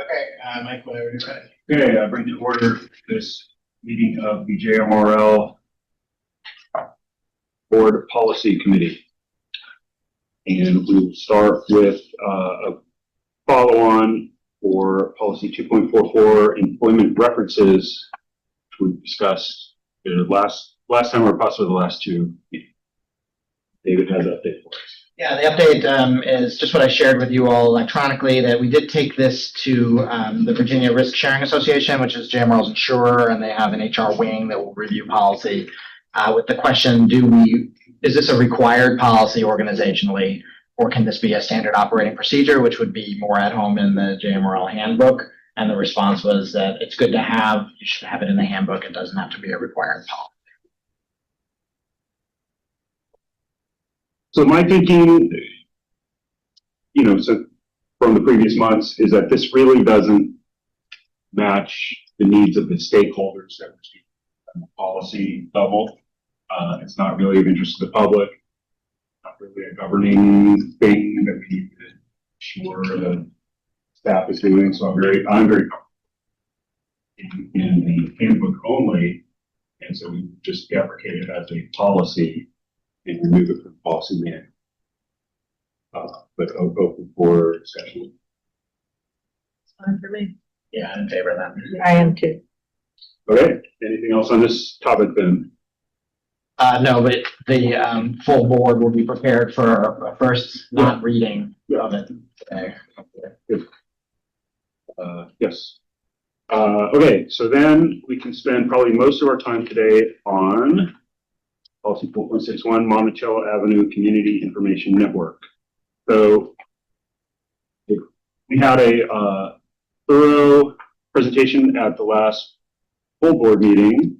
Okay, Mike, whenever you're ready. Okay, I bring to order this meeting of the JMRL Board Policy Committee. And we'll start with a follow-on for policy 2.44, employment references, which we discussed last time or possibly the last two. David has an update for us. Yeah, the update is just what I shared with you all electronically, that we did take this to the Virginia Risk Sharing Association, which is JMRL's insurer, and they have an HR wing that will review policy with the question, is this a required policy organizationally, or can this be a standard operating procedure, which would be more at home in the JMRL handbook? And the response was that it's good to have, you should have it in the handbook, it doesn't have to be a required policy. So my thinking, so from the previous months, is that this really doesn't match the needs of the stakeholders that we're speaking on the policy level. It's not really of interest to the public, not really a governing thing that we need to ensure the staff is doing. So I'm very comfortable in the handbook only, and so we just deprecate it as a policy and remove it from the policy manual. But open for discussion. It's fine for me. Yeah, I'm in favor of that. I am too. Okay, anything else on this topic then? No, but the full board will be prepared for a first not reading of it today. Yes. Okay, so then we can spend probably most of our time today on policy 4.61, Monticello Avenue Community Information Network. So we had a thorough presentation at the last full board meeting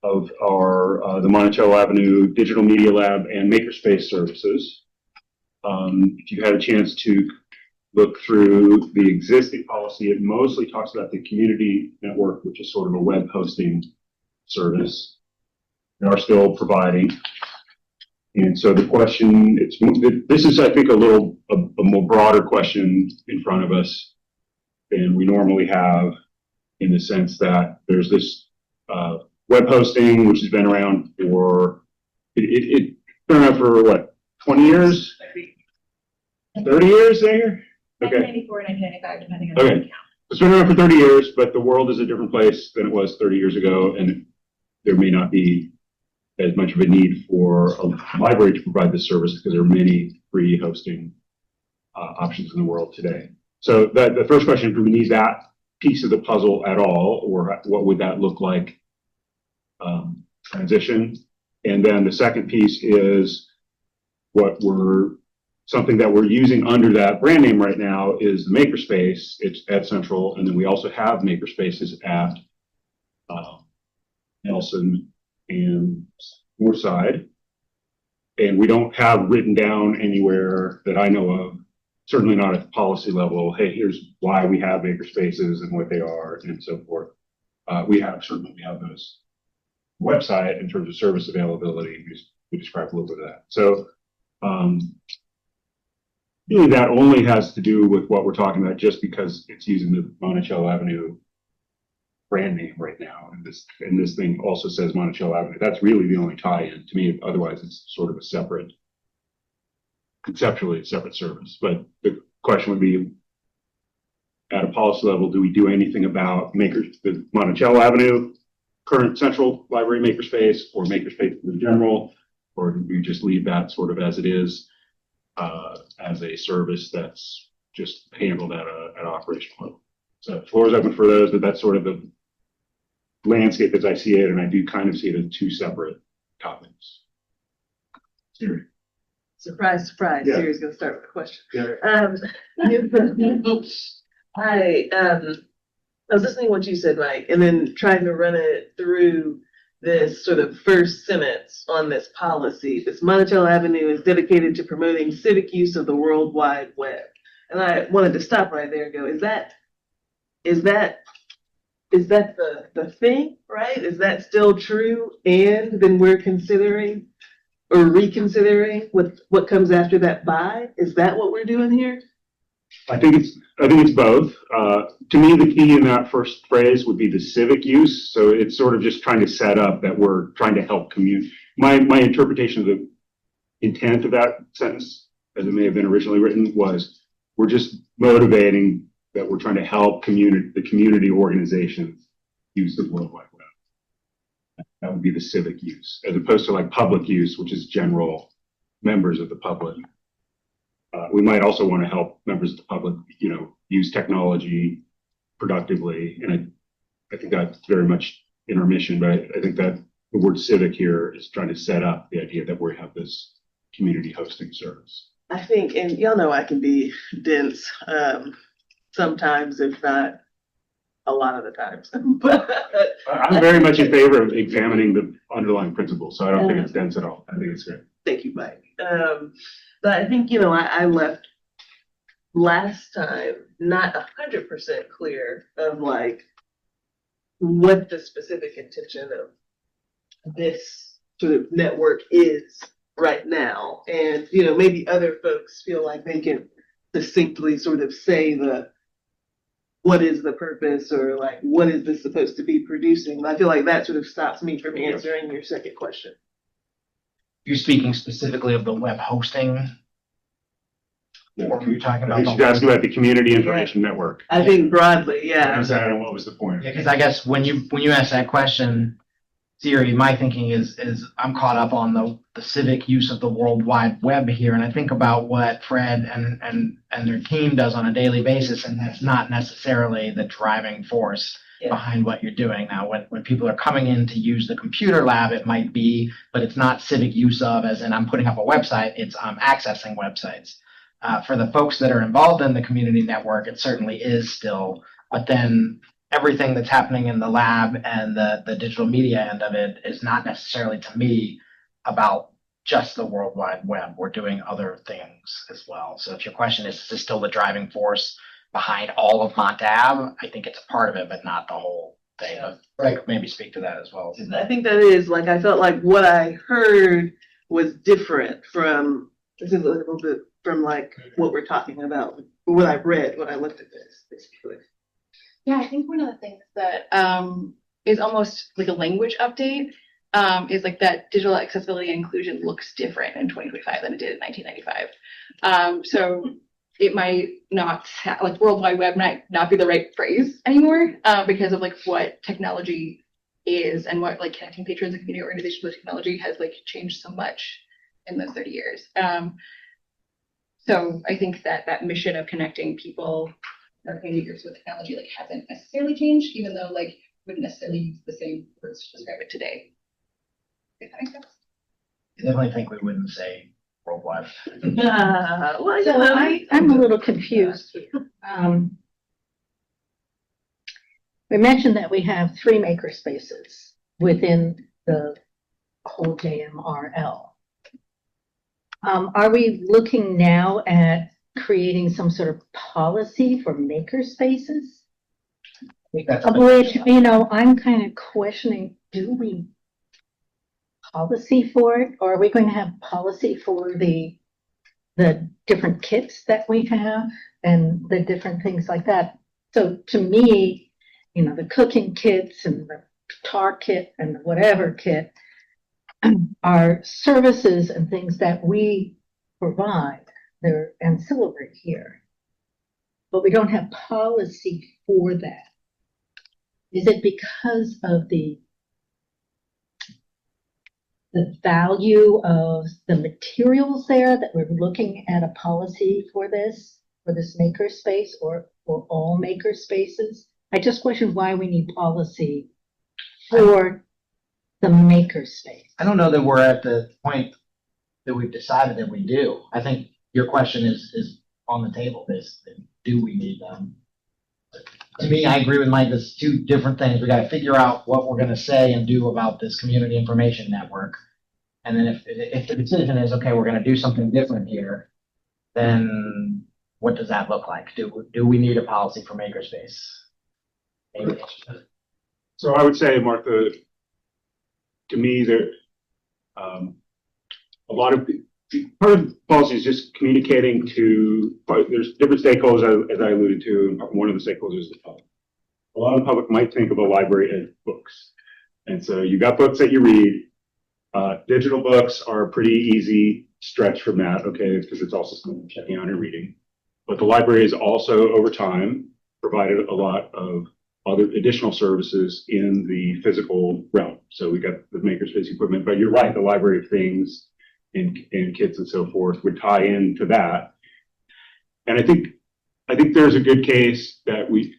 of our the Monticello Avenue Digital Media Lab and Makerspace services. If you had a chance to look through the existing policy, it mostly talks about the community network, which is sort of a web hosting service they are still providing. And so the question, this is, I think, a more broader question in front of us than we normally have, in the sense that there's this web hosting, which has been around for, it's been around for what, 20 years? 30 years there? Okay. 1994, 1995, depending on the account. It's been around for 30 years, but the world is a different place than it was 30 years ago, and there may not be as much of a need for a library to provide this service because there are many free hosting options in the world today. So the first question, do we need that piece of the puzzle at all, or what would that look like transition? And then the second piece is something that we're using under that brand name right now is the Makerspace. It's at Central, and then we also have Makerspaces at Nelson and Moorside. And we don't have written down anywhere that I know of, certainly not at the policy level, hey, here's why we have Makerspaces and what they are and so forth. We have those website in terms of service availability. We described a little bit of that. So really that only has to do with what we're talking about, just because it's using the Monticello Avenue brand name right now, and this thing also says Monticello Avenue. That's really the only tie-in to me. Otherwise, it's sort of conceptually a separate service. But the question would be, at a policy level, do we do anything about the Monticello Avenue current Central Library Makerspace, or Makerspace in general, or do we just leave that sort of as it is, as a service that's just handled at an operational level? So the floor is open for those, but that's sort of the landscape as I see it, and I do kind of see it as two separate topics. Siri. Surprise, surprise. Yeah. Siri's going to start with a question. Yeah. I was listening to what you said, Mike, and then trying to run it through this sort of first sentence on this policy. This Monticello Avenue is dedicated to promoting civic use of the World Wide Web. And I wanted to stop right there and go, is that the thing, right? Is that still true? And then we're considering or reconsidering what comes after that by? Is that what we're doing here? I think it's both. To me, the key in that first phrase would be the civic use. So it's sort of just trying to set up that we're trying to help community. My interpretation of the intent of that sentence, as it may have been originally written, was we're just motivating that we're trying to help the community organizations use the World Wide Web. That would be the civic use, as opposed to like public use, which is general members of the public. We might also want to help members of the public, use technology productively, and I think that's very much in our mission. But I think that the word civic here is trying to set up the idea that we have this community hosting service. I think, and y'all know I can be dense sometimes, if not a lot of the times. But I'm very much in favor of examining the underlying principles, so I don't think it's dense at all. I think it's great. thank you, Mike. But I think, I left last time not 100% clear of like what the specific intention of this sort of network is right now. And, maybe other folks feel like they can distinctly sort of say what is the purpose, or like, what is this supposed to be producing? And I feel like that sort of stops me from answering your second question. You're speaking specifically of the web hosting? Or you're talking I about? think she's asking about the community information network. I think broadly, yeah. I don't know what was the point. Yeah, because I guess when you ask that question, Siri, my thinking is I'm caught up on the civic use of the World Wide Web here, and I think about what Fred and their team does on a daily basis, and that's not necessarily the driving force behind what you're doing. Now, when people are coming in to use the computer lab, it might be, but it's not civic use of, as in I'm putting up a website, it's accessing websites. For the folks that are involved in the community network, it certainly is still, but then everything that's happening in the lab and the digital media end of it is not necessarily, to me, about just the World Wide Web. We're doing other things as well. So if your question is this still the driving force behind all of Montav, I think it's a part of it, but not the whole thing. Greg, maybe speak to that as well. I think that is, like, I felt like what I heard was different from, this is a little bit from like what we're talking about, what I read when I looked at this, basically. Yeah, I think one of the things that is almost like a language update is like that digital accessibility and inclusion looks different in 2025 than it did in 1995. So it might not, like World Wide Web might not be the right phrase anymore because of like what technology is and what like connecting patrons and community organizations with technology has like changed so much in those 30 years. So I think that mission of connecting people or community groups with technology like hasn't necessarily changed, even though like wouldn't necessarily use the same words to describe it today. If that makes sense. I definitely think we wouldn't say worldwide. Well, So I'm a little confused here. We mentioned that we have 3 maker spaces within the whole JMRL. Are we looking now at creating some sort of policy for maker spaces? Of which, I'm kind of questioning, do we policy for it, or are we going to have policy for the different kits that we have and the different things like that? So to me, the cooking kits and the guitar kit and the whatever kit are services and things that we provide. They're ancillary here, but we don't have policy for that. Is it because of the value of the materials there that we're looking at a policy for this maker space or for all maker spaces? I just question why we need policy for the maker space. I don't know that we're at the point that we've decided that we do. I think your question is on the table, basically. Do we need them? To me, I agree with Mike. There's 2 different things. We got to figure out what we're going to say and do about this community information network. And then if the decision is, okay, we're going to do something different here, then what does that look like? Do we need a policy for makerspace? Maybe. So I would say, Martha, to me, there a lot of part of policy is just communicating to, there's different stakeholders, as I alluded to, and one of the stakeholders is the public. A lot of the public might think of a library as books. And so you got books that you read. Digital books are a pretty easy stretch from that, okay, because it's also something checking out and reading. But the library has also, over time, provided a lot of other additional services in the physical realm. So we got the makerspace equipment, but you're right, the library of things and kits and so forth would tie into that. And I think there's a good case that we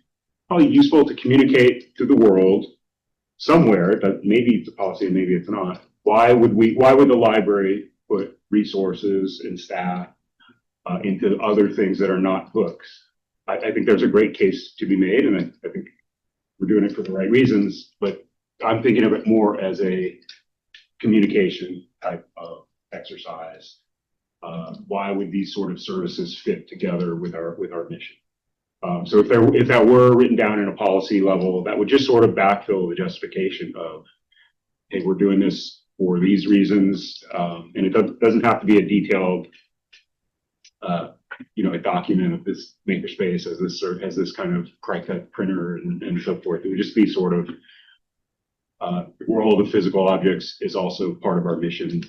probably useful to communicate to the world somewhere that maybe it's a policy and maybe it's not. Why would the library put resources and staff into other things that are not books? I think there's a great case to be made, and I think we're doing it for the right reasons, but I'm thinking of it more as a communication type of exercise. Why would these sort of services fit together with our mission? So if that were written down in a policy level, that would just sort of backfill the justification of, hey, we're doing this for these reasons, and it doesn't have to be a detailed, a document of this makerspace as this kind of cry-cut printer and so forth. It would just be sort of the world of physical objects is also part of our mission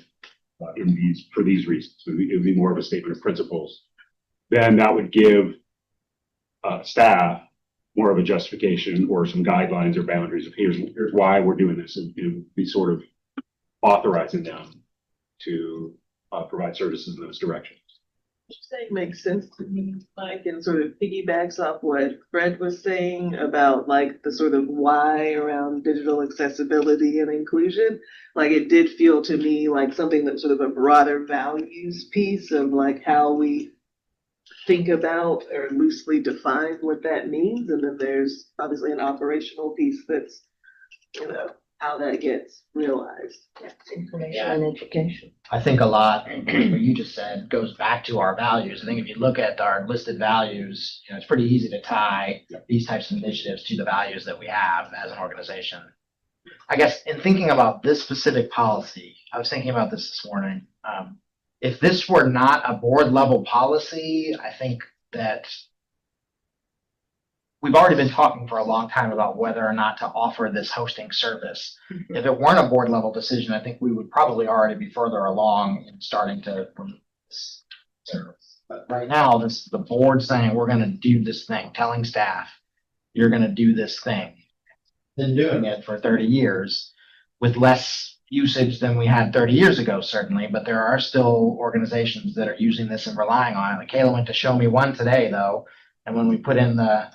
for these reasons. It would be more of a statement of principles. Then that would give staff more of a justification or some guidelines or boundaries of here's why we're doing this, and be sort of authorizing them to provide services in those directions. Saying makes sense to me, Mike, and sort of piggybacks off what Fred was saying about like the sort of why around digital accessibility and inclusion. Like it did feel to me like something that's sort of a broader values piece of like how we think about or loosely define what that means. And then there's obviously an operational piece that's, how that gets realized. Information and education. I think a lot of what you just said goes back to our values. I think if you look at our listed values, it's pretty easy to tie these types of initiatives to the values that we have as an organization. I guess in thinking about this specific policy, I was thinking about this morning. If this were not a board level policy, I think that we've already been talking for a long time about whether or not to offer this hosting service. If it weren't a board level decision, I think we would probably already be further along in starting to promote this service. But right now, this is the board saying we're going to do this thing, telling staff you're going to do this thing. Been doing it for 30 years with less usage than we had 30 years ago, certainly, but there are still organizations that are using this and relying on it. Like Kayla went to show me one today, though, and when we put in the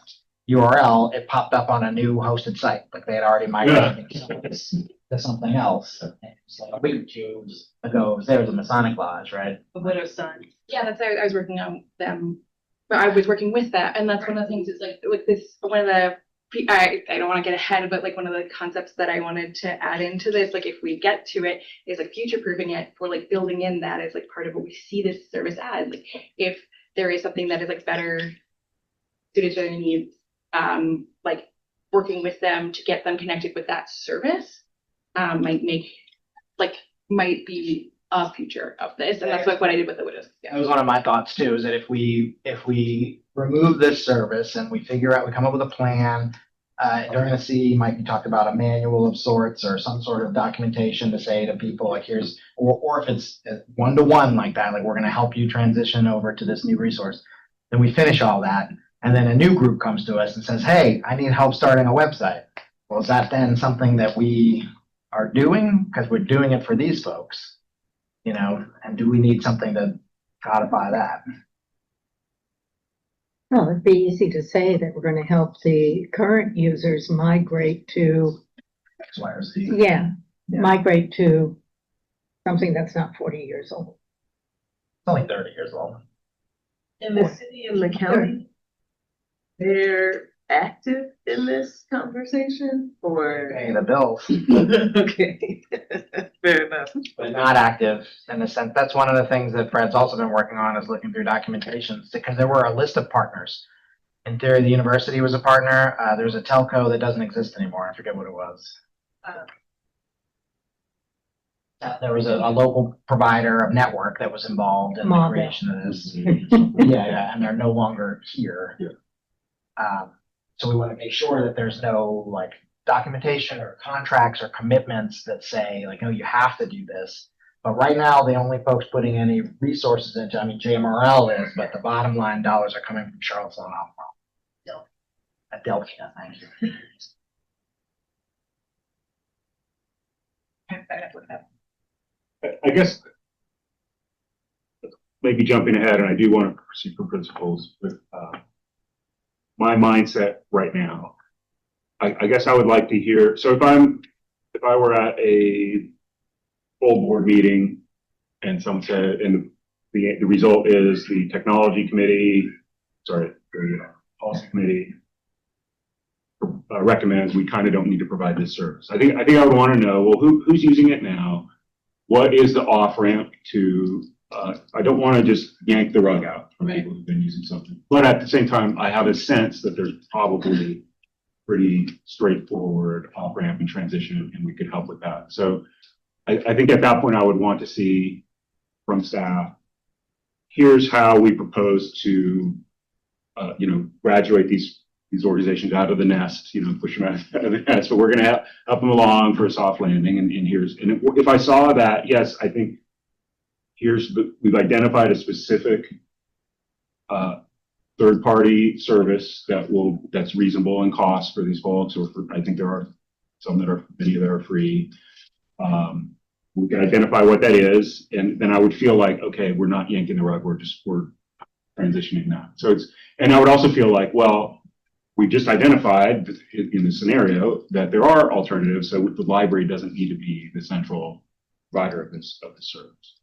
URL, it popped up on a new hosted site. Like they had already migrated to something else. It's like a week or two ago, it was there was a Masonic Lodge, right? A widow's son. Yeah, that's I was working on them, but I was working with that, and that's one of the things is like this. One of the I don't want to get ahead, but like one of the concepts that I wanted to add into this, like if we get to it, is like future proofing it for like building in that as like part of what we see this service as. Like if there is something that is like better suited to their needs, like working with them to get them connected with that service might be a future of this, and that's like what I did with the widows. That was one of my thoughts too, is that if we remove this service and we come up with a plan, during the CE might be talked about a manual of sorts or some sort of documentation to say to people like here's, or if it's one-to-one like that, like we're going to help you transition over to this new resource, then we finish all that. And then a new group comes to us and says, hey, I need help starting a website. Well, is that then something that we are doing? Because we're doing it for these folks, and do we need something to codify that? Well, it'd be easy to say that we're going to help the current users migrate to, X, Y, or Z. yeah, Yeah. migrate to something that's not 40 years old. It's only 30 years old. In the city and the county, they're active in this conversation, or? Paying the bills, Okay, fair enough. but not active in the sense. That's one of the things that Fred's also been working on is looking through documentations because there were a list of partners. In theory, the university was a partner. There's a telco that doesn't exist anymore. I forget what it was. There was a local provider of network that was involved in the Marvel. creation of this. Yeah, and they're no longer here. Yeah. So we want to make sure that there's no like documentation or contracts or commitments that say like, no, you have to do this. But right now, the only folks putting any resources into, I mean, JMRL is, but the bottom line dollars are coming from Charlottesville and Adelphia, thank you. I guess maybe jumping ahead, and I do want to proceed for principles with my mindset right now. I guess I would like to hear. So if I were at a full board meeting and someone said, and the result is the technology committee, the policy committee recommends we kind of don't need to provide this service. I think I would want to know, well, who's using it now? What is the off ramp to? I don't want to just yank the rug out from people who've been using something, but at the same time, I have a sense that there's probably pretty straightforward off ramp and transition, and we could help with that. So I think at that point, I would want to see from staff, here's how we propose to, graduate these organizations out of the nest, push them out of the nest, but we're going to help them along for a soft landing. And if I saw that, yes, I think we've identified a specific third-party service that's reasonable in cost for these folks, I think there are many that are free. We can identify what that is, and then I would feel like, okay, we're not yanking the rug, we're transitioning that. And I would also feel like, well, we just identified in the scenario that there are alternatives, so the library doesn't need to be the central provider of this service.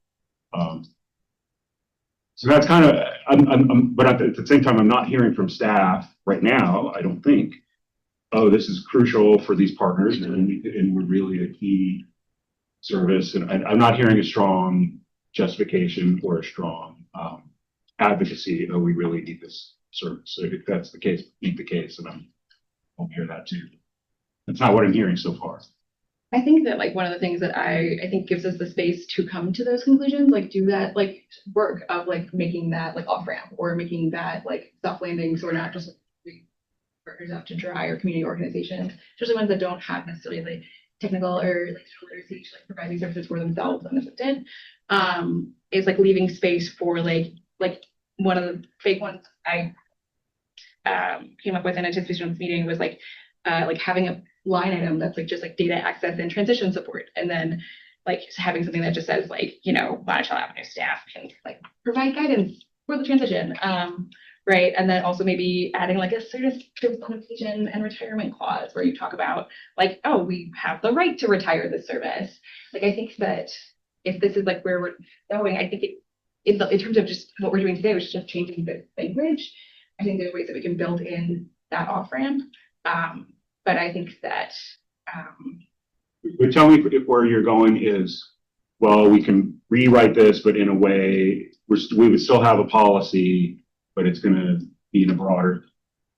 So that's kind of, but at the same time, I'm not hearing from staff right now, I don't think, oh, this is crucial for these partners and we're really a key service. And I'm not hearing a strong justification or a strong advocacy, oh, we really need this service. So if that's the case, make the case, and I'll hear that too. That's not what I'm hearing so far. I think that like one of the things that I think gives us the space to come to those conclusions, like do that like work of like making that like off ramp or making that like soft landing, so we're not just like, partners out to dry or community organizations, especially ones that don't have necessarily like technical or like digital literacy to like provide these services for themselves unassisted, is like leaving space for like one of the big ones I came up with in anticipation of this meeting was like having a line item that's like just like data access and transition support, and then like having something that just says like, Monticello Avenue staff can like provide guidance for the transition, right? And then also maybe adding like a service implementation and retirement clause where you talk about like, oh, we have the right to retire this service. Like I think that if this is like where we're going, I think in terms of just what we're doing today, which is just changing the language, I think there's ways that we can build in that off ramp. But I think that. But tell me if where you're going is, well, we can rewrite this, but in a way we would still have a policy, but it's going to be in a broader.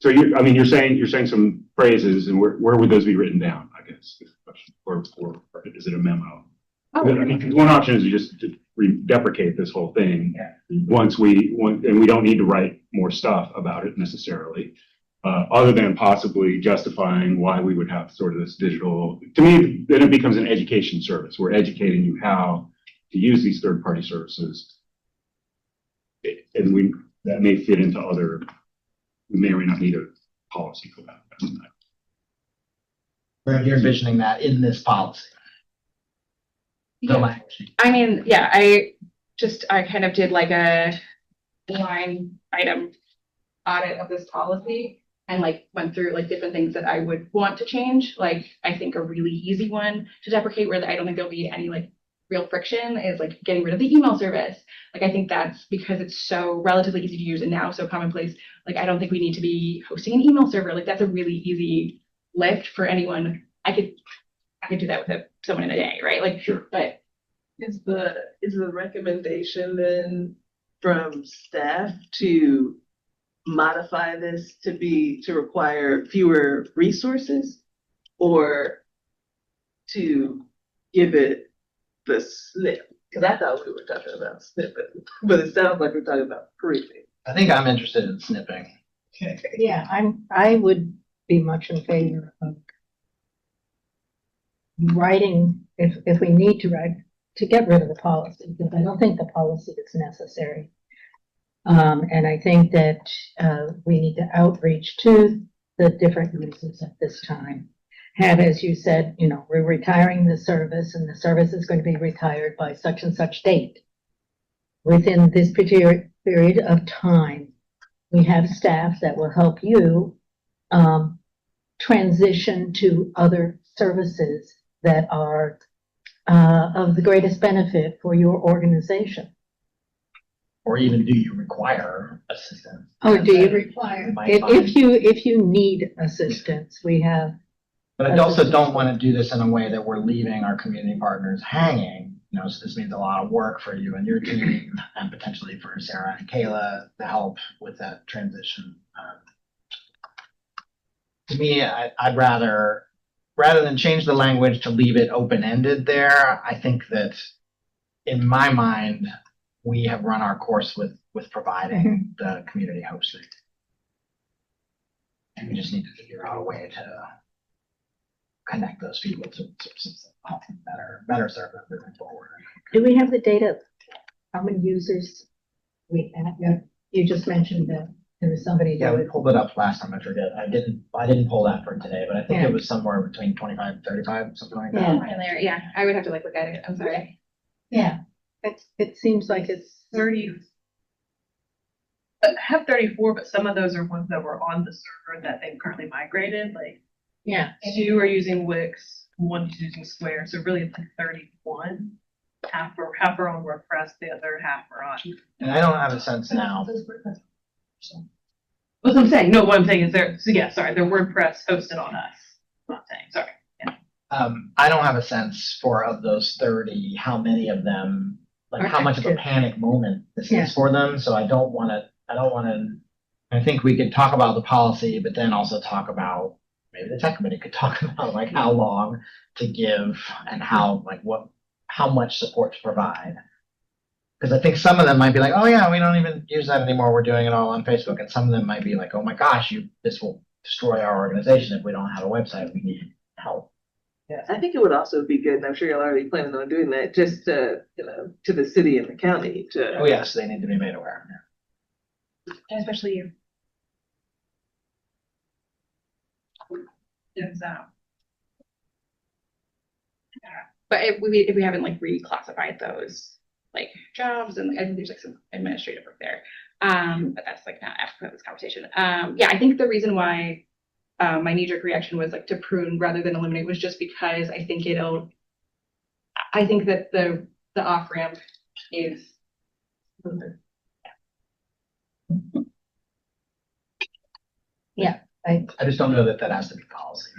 So you're saying some phrases, and where would those be written down? I guess, or is it a memo? Oh, I mean, one option is just to deprecate this whole thing and we don't need to write more stuff about it necessarily. Other than possibly justifying why we would have sort of this digital, to me, then it becomes an education service. We're educating you how to use these third-party services. And that may fit into we may or may not need a policy for that. You're envisioning that in this policy. yeah. I mean, yeah, I kind of did like a line item audit of this policy and like went through like different things that I would want to change. Like I think a really easy one to deprecate where I don't think there'll be any like real friction is like getting rid of the email service. Like I think that's because it's so relatively easy to use and now so commonplace. Like I don't think we need to be hosting an email server. Like that's a really easy lift for anyone. I could do that with someone in a day, right? Like Sure. But Is the recommendation then from staff to modify this to require fewer resources, or to give it the snip? Because I thought we were talking about snipping, but it sounds like we're talking about proofing. I think I'm interested in snipping. Yeah, I would be much in favor of writing, if we need to write, to get rid of the policy, because I don't think the policy is necessary. And I think that, we need to outreach to the different users at this time. Have, as you said, you know, we're retiring the service and the service is going to be retired by such and such date. Within this particular period of time, we have staff that will help you transition to other services that are of the greatest benefit for your organization. Or even do you require assistance? Or do you require? If you need assistance, we have. But I also don't want to do this in a way that we're leaving our community partners hanging. You know, so this means a lot of work for you and your team, and potentially for Sarah and Kayla to help with that transition. To me, I'd rather than change the language to leave it open-ended there, I think that in my mind, we have run our course with providing the community hosting. And we just need to figure out a way to connect those people to better service moving forward. Do we have the data? How many users we have? Yeah, you just mentioned that there was somebody. Yeah, we pulled it up last time. I forget. I didn't pull that for today, but I think it was somewhere between 25 and 35, something like that. And there, yeah, I would have to like look at it. I'm sorry. Yeah, it seems like it's 30. I have 34, but some of those are ones that were on the server that they've currently migrated. Like yeah. 2 are using Wix, 1 is using Square. So really it's like 31. Half are on WordPress, the other half are on. And I don't have a sense now. What I'm saying, no, what I'm saying is they're WordPress hosted on us. What I'm saying, sorry. Yeah. I don't have a sense for, of those 30, how many of them, like how much of a panic moment this is for them. So I don't want to, I think we could talk about the policy, but then also talk about, maybe the tech committee could talk about like how long to give and how much support to provide. Because I think some of them might be like, oh yeah, we don't even use that anymore. We're doing it all on Facebook. And some of them might be like, oh my gosh, this will destroy our organization if we don't have a website. We need help. Yeah, I think it would also be good, and I'm sure you're already planning on doing that, just to the city and the county to. Oh yes, they need to be made aware. And especially you. Is But if we haven't like reclassified those like jobs, and I think there's like some administrative work there. But that's like not after this conversation. Yeah, I think the reason why my knee-jerk reaction was like to prune rather than eliminate was just because I think that the off-ramp is Yeah. I just don't know that has to be policy.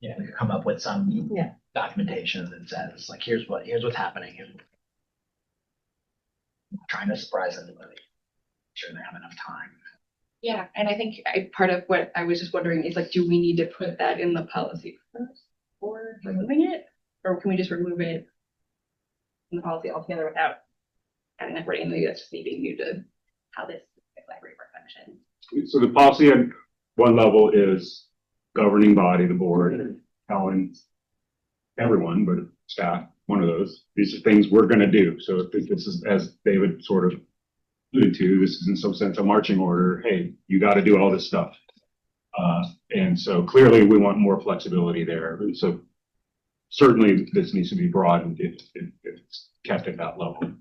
Yeah, we could come up with some documentation that says like, here's what's happening. And I'm not trying to surprise anybody. I'm sure they have enough time. yeah, and I think part of what I was just wondering is like, do we need to put that in the policy first or removing it, or can we just remove it in the policy altogether without adding that wording? Maybe that's just me being new to how this library work function. So the policy at one level is governing body, the board, telling everyone, but staff, one of those. These are things we're going to do. So I think this is, as David sort of alluded to, this is in some sense a marching order. Hey, you got to do all this stuff. And so clearly we want more flexibility there. So certainly this needs to be broadened if it's kept at that level.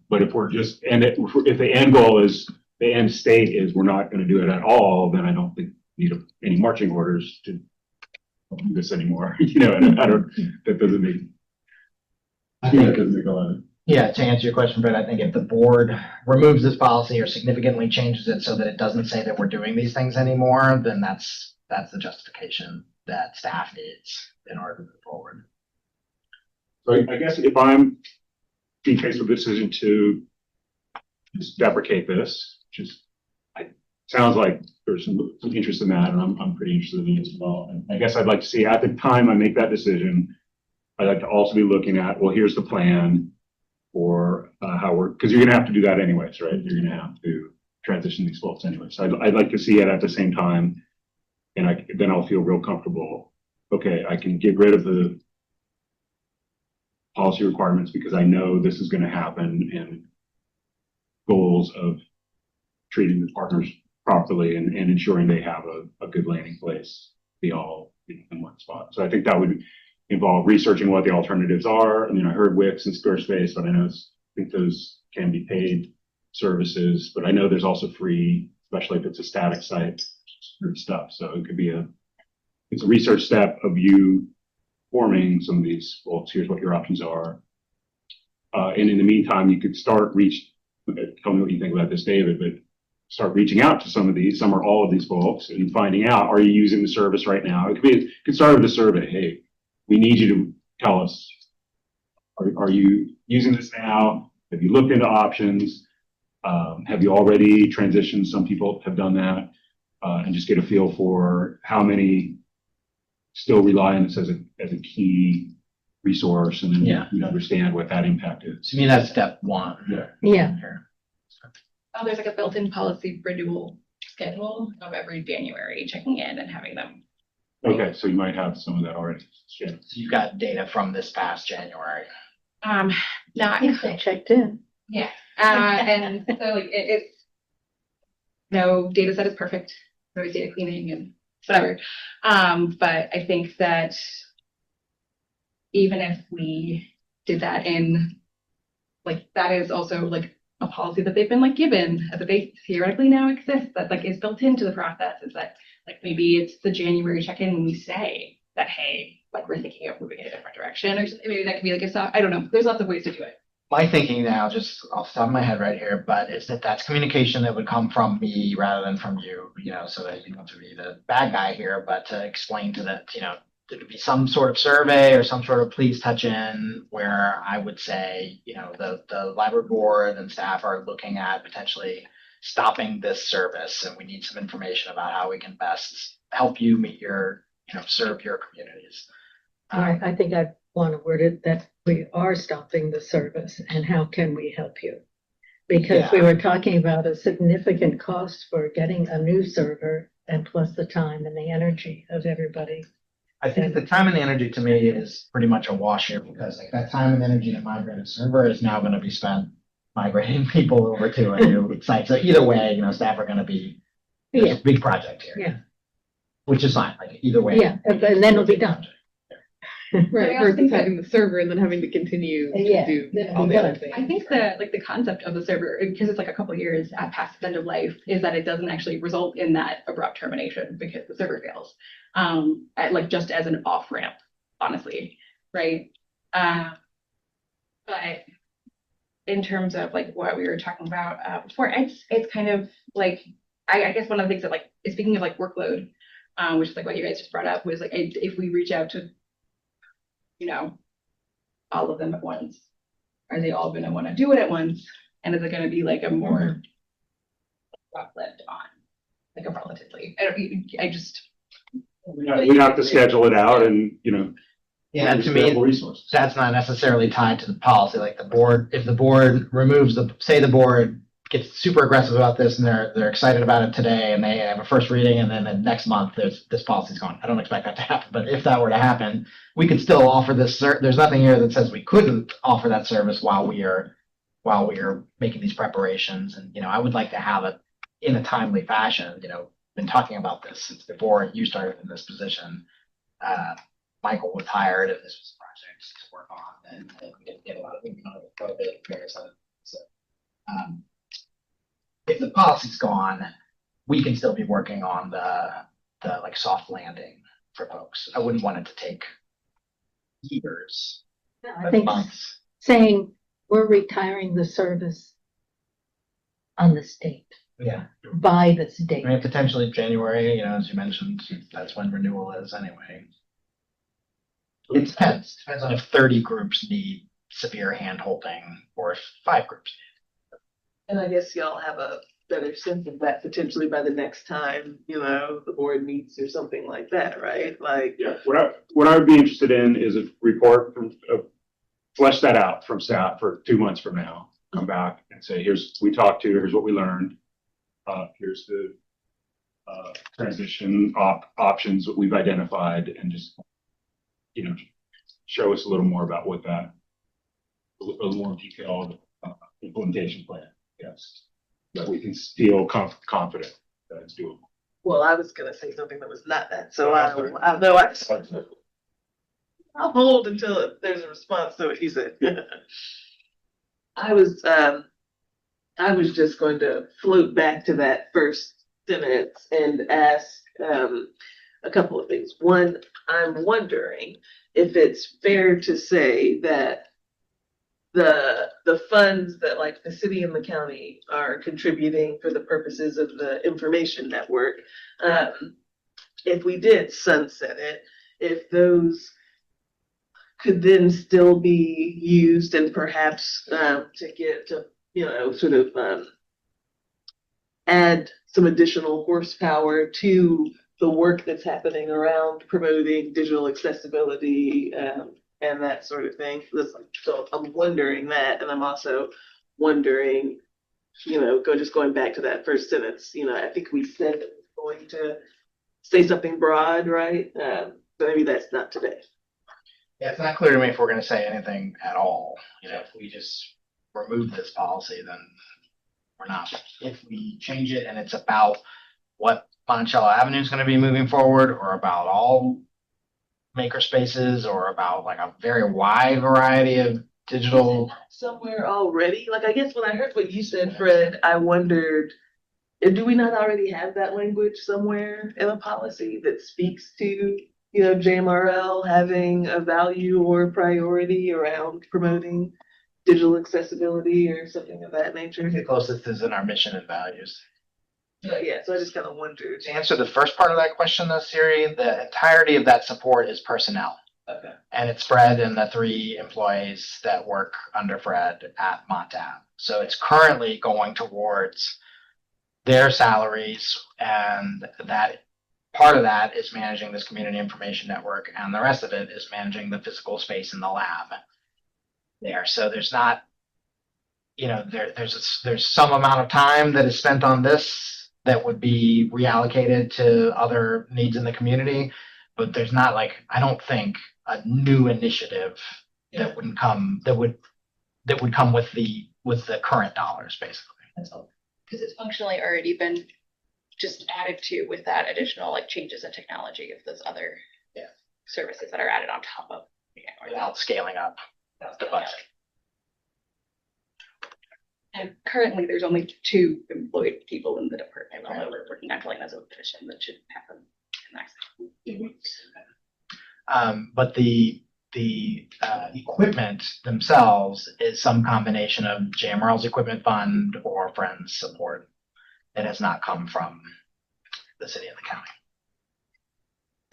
But if we're just, and if the end goal is, the end state is we're not going to do it at all, then I don't think we need any marching orders to do this anymore. And that doesn't make a lot of. Yeah, to answer your question, Brett, I think if the board removes this policy or significantly changes it so that it doesn't say that we're doing these things anymore, then that's the justification that staff needs in order to move forward. So I guess if I'm being faced with a decision to just deprecate this, sounds like there's some interest in that, and I'm pretty interested in it as well. And I guess I'd like to see at the time I make that decision, I'd like to also be looking at, well, here's the plan for how we're, because you're going to have to do that anyways, right? You're going to have to transition these folks anyway. So I'd like to see it at the same time, and then I'll feel real comfortable. Okay, I can get rid of the policy requirements because I know this is going to happen, and goals of treating the partners properly and ensuring they have a good landing place, be all in one spot. So I think that would involve researching what the alternatives are. I mean, I heard Wix and Squarespace, but I think those can be paid services, but I know there's also free, especially if it's a static site stuff. So it could be it's a research step of you forming some of these, well, here's what your options are. And in the meantime, you could tell me what you think about this, David, but start reaching out to some or all of these folks and finding out, are you using the service right now? It could start with a survey. Hey, we need you to tell us, are you using this now? Have you looked into options? Have you already transitioned? Some people have done that, and just get a feel for how many still rely on this as a key resource, and then you understand what that impact is. To me, that's step one. Yeah. Oh, there's like a built-in policy renewal schedule of every January, checking in and having them. Okay, so you might have some of that already. Yeah. So you've got data from this past January. Not If they checked in. Yeah. And so like it's no data set is perfect. There's always data cleaning and whatever. But I think that even if we did that in like that is also like a policy that they've been like given that they theoretically now exist that like is built into the process is that like maybe it's the January check-in when we say that, hey, like we're thinking of moving in a different direction or something. Maybe that could be like I don't know. There's lots of ways to do it. My thinking now, just off the top of my head right here, but is that's communication that would come from me rather than from you, so that you don't have to be the bad guy here, but to explain to that, there would be some sort of survey or some sort of please touch in where I would say, the library board and staff are looking at potentially stopping this service, and we need some information about how we can best help you meet your, serve your communities. I think I want to word it that we are stopping the service, and how can we help you? Because we were talking about a significant cost for getting a new server, and plus the time and the energy of everybody. I think the time and the energy to me is pretty much a wash here, because like that time and energy to migrate a server is now going to be spent migrating people over to a new site. So either way, staff are going to be there's a big project here. Yeah. Which is fine. Like either way. Yeah, and then it'll be done. Right, versus having the server and then having to continue to do all the other things. I think that like the concept of the server, because it's like a couple of years past its end of life, is that it doesn't actually result in that abrupt termination because the server fails. Like just as an off ramp, honestly, right? But in terms of like what we were talking about before, it's kind of like I guess one of the things that like speaking of like workload, which is like what you guys just brought up, was like if we reach out to all of them at once, are they all going to want to do it at once? And is it going to be like a more left on, like a relatively? We'd have to schedule it out, and Yeah, to me, resources. that's not necessarily tied to the policy. Like the board, if the board removes the board gets super aggressive about this and they're excited about it today and they have a first reading and then the next month this policy's gone. I don't expect that to happen, but if that were to happen, we could still offer this. There's nothing here that says we couldn't offer that service while we are making these preparations. And I would like to have it in a timely fashion. Been talking about this since before you started in this position. Michael was hired if this was a project to work on, and we didn't get a lot of movement on the COVID various other things. So, if the policy's gone, we can still be working on the like soft landing for folks. I wouldn't want it to take years, I but think months. saying we're retiring the service on this date, Yeah, by this date. I mean potentially January. As you mentioned, that's when renewal is anyway. It depends. Depends on if 30 groups need severe hand holding or if 5 groups. And I guess y'all have a better sense of that potentially by the next time, the board meets or something like that, right? Like, Yeah, what I would be interested in is a report from, flesh that out from staff for 2 months from now. Come back and say, here's what we learned. Here's the transition options that we've identified, and just, show us a little more about what that, a little more detailed implementation plan, yes, that we can feel confident that it's doable. well, I was gonna say something that was not that, so I'll hold until there's a response to what he said. I was just going to float back to that first sentence and ask a couple of things. One, I'm wondering if it's fair to say that the funds that like the city and the county are contributing for the purposes of the information network, if we did sunset it, if those could then still be used and perhaps to get to, sort of add some additional horsepower to the work that's happening around promoting digital accessibility and that sort of thing. So I'm wondering that, and I'm also wondering, going back to that first sentence, I think we said that we're going to say something broad, right? But maybe that's not today. Yeah, it's not clear to me if we're going to say anything at all. If we just remove this policy, then we're not. If we change it and it's about what Monticello Avenue is going to be moving forward, or about all maker spaces, or about like a very wide variety of digital. Somewhere already, like I guess when I heard what you said, Fred, I wondered, do we not already have that language somewhere in a policy that speaks to, JMRL having a value or priority around promoting digital accessibility or something of that nature? The closest is in our mission and values. Yeah, so I just kind of wondered. To answer the first part of that question, though, Siri, the entirety of that support is personnel. Okay. And it's Fred and the 3 employees that work under Fred at Montav. So it's currently going towards their salaries, and that part of that is managing this community information network, and the rest of it is managing the physical space in the lab there. So there's not, there's some amount of time that is spent on this that would be reallocated to other needs in the community, but there's not, like, I don't think, a new initiative that would come with the current dollars, basically. That's all. Because it's functionally already been just added to with that additional like changes in technology of those other services that are added on top of Without scaling up the budget. And currently there's only 2 employed people in the department, although we're working on filling those positions. That should happen in the next. But the equipment themselves is some combination of JMRL's equipment fund or Friends support that has not come from the city and the county.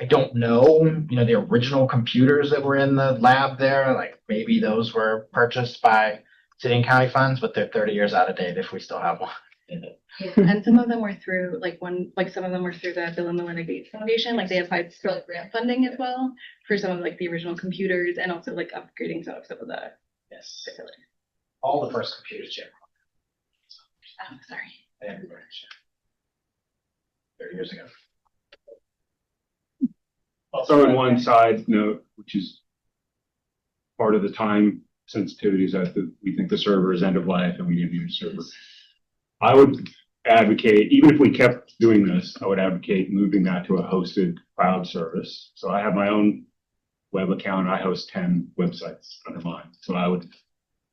I don't know, the original computers that were in the lab there, like maybe those were purchased by city and county funds, but they're 30 years out of date if we still have one. And some of them were through some of them were through the Bill and Melinda Gates Foundation. Like they applied for like grant funding as well for some of like the original computers, and also like upgrading some of the facilities. All the first computers, Jim. Oh, sorry. Everybody, 30 years ago. Also, in one side note, which is part of the time sensitivities, that we think the server is end of life and we need a new server. I would advocate, even if we kept doing this, I would advocate moving that to a hosted cloud service. So I have my own web account. I host 10 websites under mine. So I would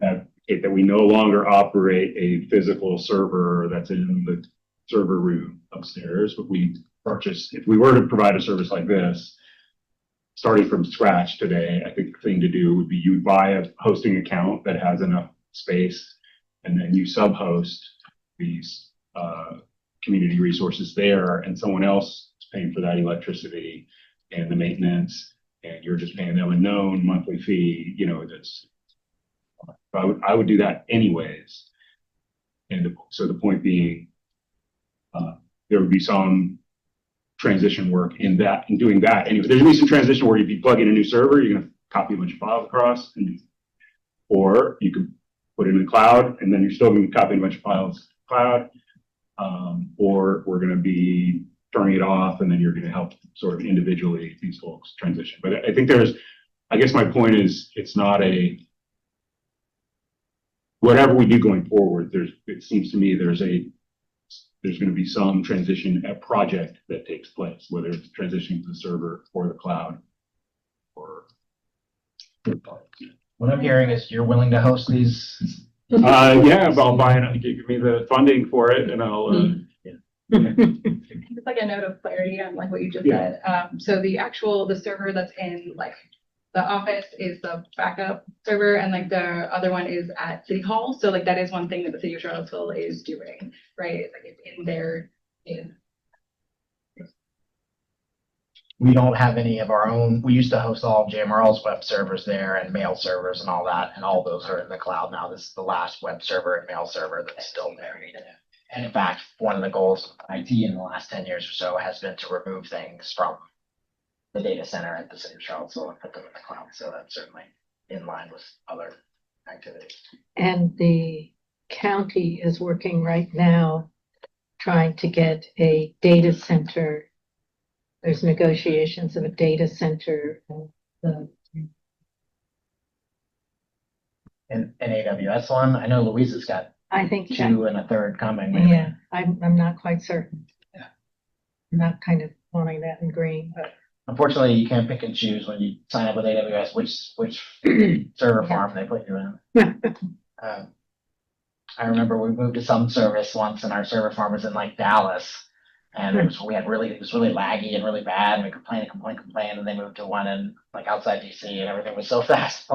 advocate that we no longer operate a physical server that's in the server room upstairs, but we purchase, if we were to provide a service like this, starting from scratch today, I think the thing to do would be you would buy a hosting account that has enough space, and then you sub-host these community resources there, and someone else is paying for that electricity and the maintenance, and you're just paying them a known monthly fee. That's. I would do that anyways. And so the point being, there would be some transition work in doing that. Anyway, there's gonna be some transition where if you plug in a new server, you're gonna copy a bunch of files across, or you could put it in the cloud, and then you're still gonna be copying a bunch of files to the cloud. Or we're gonna be turning it off, and then you're gonna help sort of individually these folks transition. But I think I guess my point is, it's not whatever we do going forward, it seems to me there's going to be some transition at project that takes place, whether it's transitioning to the server or the cloud or. What I'm hearing is you're willing to host these. Yeah, I'll buy it. Give me the funding for it, and I'll. It's like a note of clarity on like what you just Yeah. said. So the server that's in like the office is the backup server, and like the other one is at City Hall. So like that is one thing that the city of Charlottesville is doing, right? It's like it's in their We don't have any of our own. We used to host all of JMRL's web servers there and mail servers and all that, and all those are in the cloud now. This is the last web server and mail server that's still there. And in fact, one of the goals of IT in the last 10 years or so has been to remove things from the data center at the city of Charlottesville and put them in the cloud. So that's certainly in line with other activities. And the county is working right now trying to get a data center. There's negotiations of a data center. And an AWS one, I know Louisa's got I think, 2 and a third coming. Maybe. yeah, I'm not quite certain. Yeah. I'm not kind of wanting that in green, but. Unfortunately, you can't pick and choose when you sign up with AWS which server farm they put you in. I remember we moved to some service once, and our server farm was in like Dallas, and it was really laggy and really bad, and we complained, and they moved to one in like outside DC, and everything was so fast.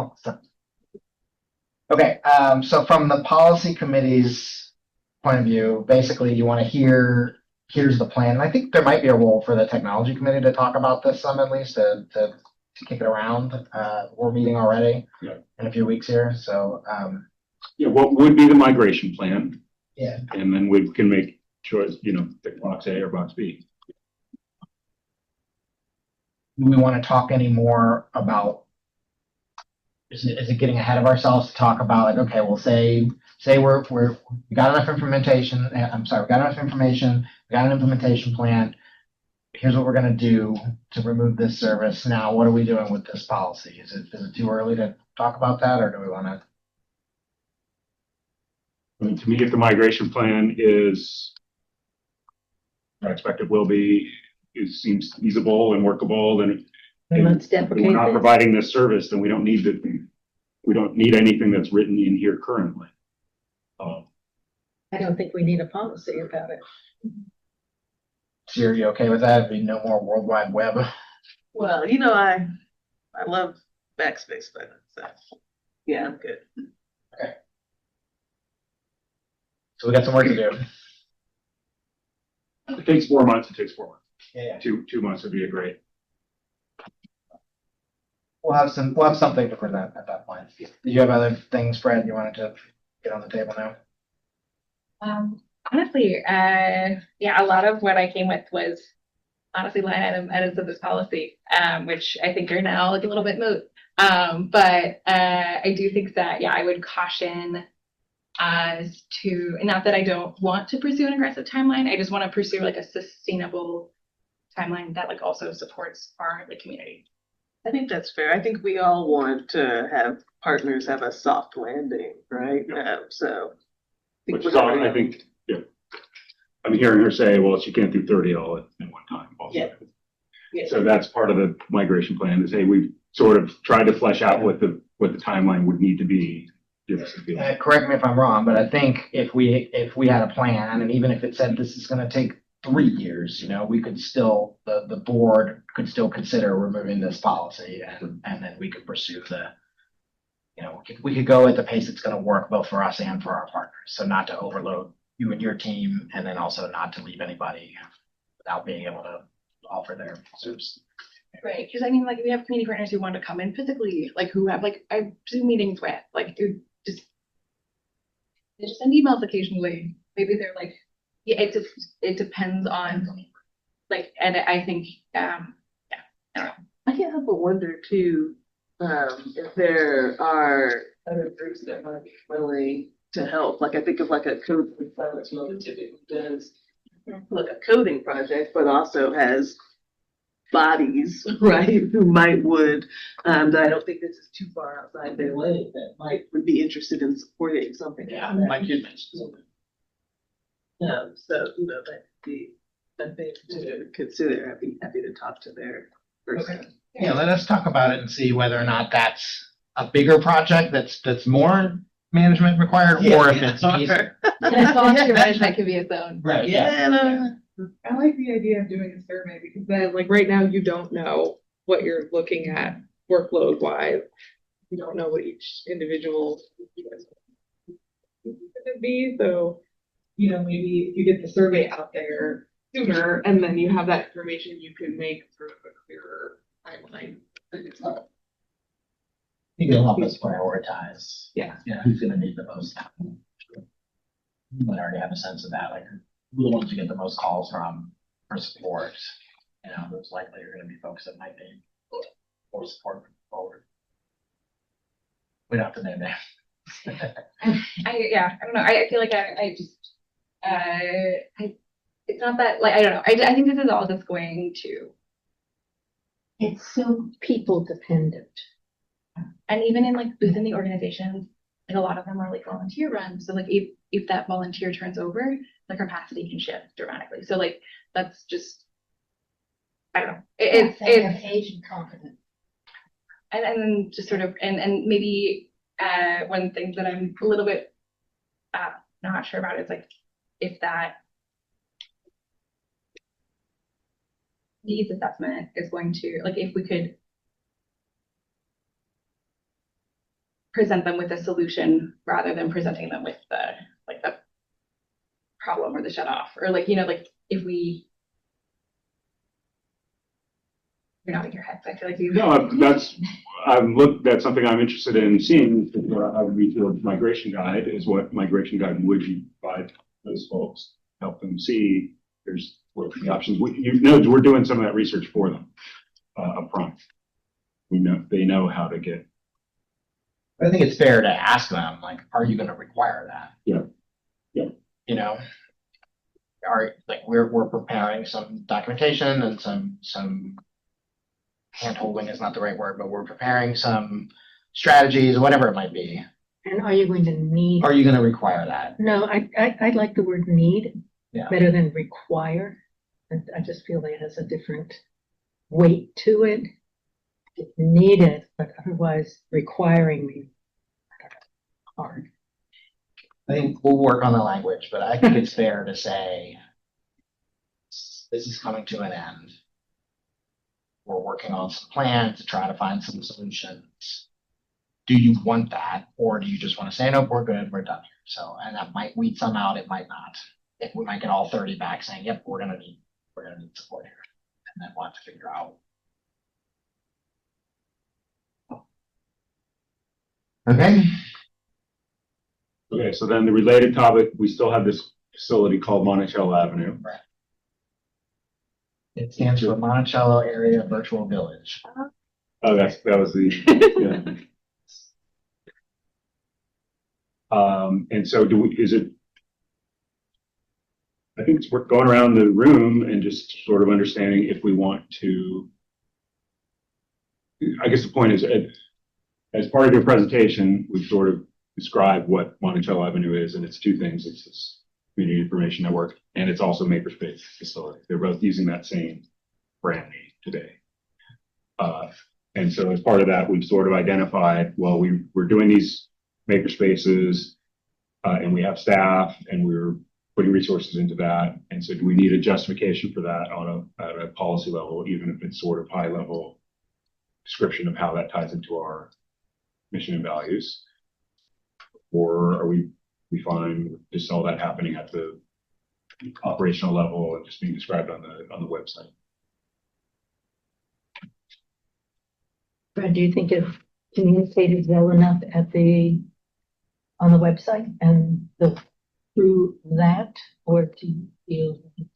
Okay, so from the policy committee's point of view, basically you want to here's the plan. And I think there might be a role for the technology committee to talk about this some, at least to kick it around. We're meeting already in a few weeks here, so. Yeah, what would be the migration plan? Yeah. And then we can make choice, pick box A or box B. Do we want to talk any more about, is it getting ahead of ourselves to talk about like, okay, we'll say we got enough information, we got enough information, we got an implementation plan. Here's what we're going to do to remove this service. Now, what are we doing with this policy? Is it too early to talk about that, or do we want to? I mean, to me, if the migration plan is, I expect it will be, it seems feasible and workable, then Let's if deprecate we're not this. providing this service, then we don't need anything that's written in here currently. I don't think we need a policy about it. So you okay with that? Be no more World Wide Web. Well, I love backspace buttons, so yeah, I'm good. So we got some work to do. If it takes 4 months, it takes 4 months. Yeah. 2 months would be a great. We'll have something to present at that point. Do you have other things, Fred, you wanted to get on the table now? Honestly, a lot of what I came with was honestly line item edits of this policy, which I think are now like a little bit moot. But I do think that, I would caution as to, not that I don't want to pursue an aggressive timeline, I just want to pursue like a sustainable timeline that like also supports our community. I think that's fair. I think we all want to have partners have a soft landing, right? So. Which is all, I think, I'm hearing her say, well, she can't do 30 all at one time also. Yeah. So that's part of the migration plan, is, hey, we've sort of tried to flesh out what the timeline would need to be. Give us a feel. Correct me if I'm wrong, but I think if we had a plan, and even if it said this is going to take 3 years, we could still, the board could still consider removing this policy, and then we could pursue we could go at the pace it's going to work both for us and for our partners. So not to overload you and your team, and then also not to leave anybody without being able to offer their service. Right, because we have community partners who want to come in physically, who have I Zoom meetings with, they just send emails occasionally. Maybe they're Yeah, it depends on, like, and I think, yeah, I don't know. I can't help but wonder too, if there are other groups that might be willing to help. Like I think of like a code for silence that typically does like a coding project, but also has bodies, right, who would, that I don't think this is too far outside their lane, that would be interested in supporting something. Yeah, like that. like you mentioned. So, you know, that could be a thing to consider. I'd be happy to talk to their person. Yeah, let us talk about it and see whether or not that's a bigger project that's more management required, or if it's easier. Volunteer management could be its own. Right, I like the idea of doing a survey because then, like, right now, you don't know what you're looking at workload wise. You don't know what each individual could be, so, you know, maybe if you get the survey out there sooner and then you have that information, you can make sort of a clearer timeline. I think it'll help us prioritize. Yeah. Yeah, who's gonna need the most help. You might already have a sense of that, like, who are the ones you get the most calls from for support. You know, those likely are gonna be folks that might need more support moving forward. We don't have to name names. I don't know. I feel like I just, it's not that, like, I don't know. I think this is all just going to, It's so people dependent. and even in like within the organizations, like a lot of them are like volunteer run. So like if that volunteer turns over, the capacity can shift dramatically. So like that's just, I don't know. It's Asian confident. and then just sort of and maybe one thing that I'm a little bit not sure about is like if that needs assessment is going to, like, if we could present them with a solution rather than presenting them with the like the problem or the shut off, or like, you know, like if you're nodding your head, so I feel like you. No, that's something I'm interested in seeing. How we feel migration guide is what migration guide would provide those folks, help them see there's what the options. We're doing some of that research for them up front. We know they know how to get. I think it's fair to ask them, like, are you gonna require that? Yeah. Yeah. You know, we're preparing some documentation and some hand-holding is not the right word, but we're preparing some strategies, whatever it might be. And are you going to need? Are you gonna require that? No, I like the word need Yeah. better than require. I just feel that it has a different weight to it. It's needed, but otherwise requiring me. Hard. I think we'll work on the language, but I think it's fair to say this is coming to an end. We're working on some plans to try to find some solutions. Do you want that, or do you just want to say, nope, we're good, we're done here? So, and that might weed some out, it might not. If we might get all 30 back saying, yep, we're gonna need support here, and then we'll have to figure out. Okay. Okay, so then the related topic, we still have this facility called Monticello Avenue. It stands for Monticello Area Virtual Village. Oh, that was the. Yeah. And so I think it's worth going around the room and just sort of understanding if we want to. I guess the point is, as part of your presentation, we've sort of described what Monticello Avenue is, and it's two things. It's this community information network, and it's also makerspace facility. They're both using that same brand name today. And so as part of that, we've sort of identified, well, we're doing these makerspaces, and we have staff, and we're putting resources into that. And so do we need a justification for that at a policy level, even if it's sort of high level description of how that ties into our mission and values? Or are we fine with just all that happening at the operational level and just being described on the website? Brad, do you think it's communicated well enough on the website and through that, or do you feel that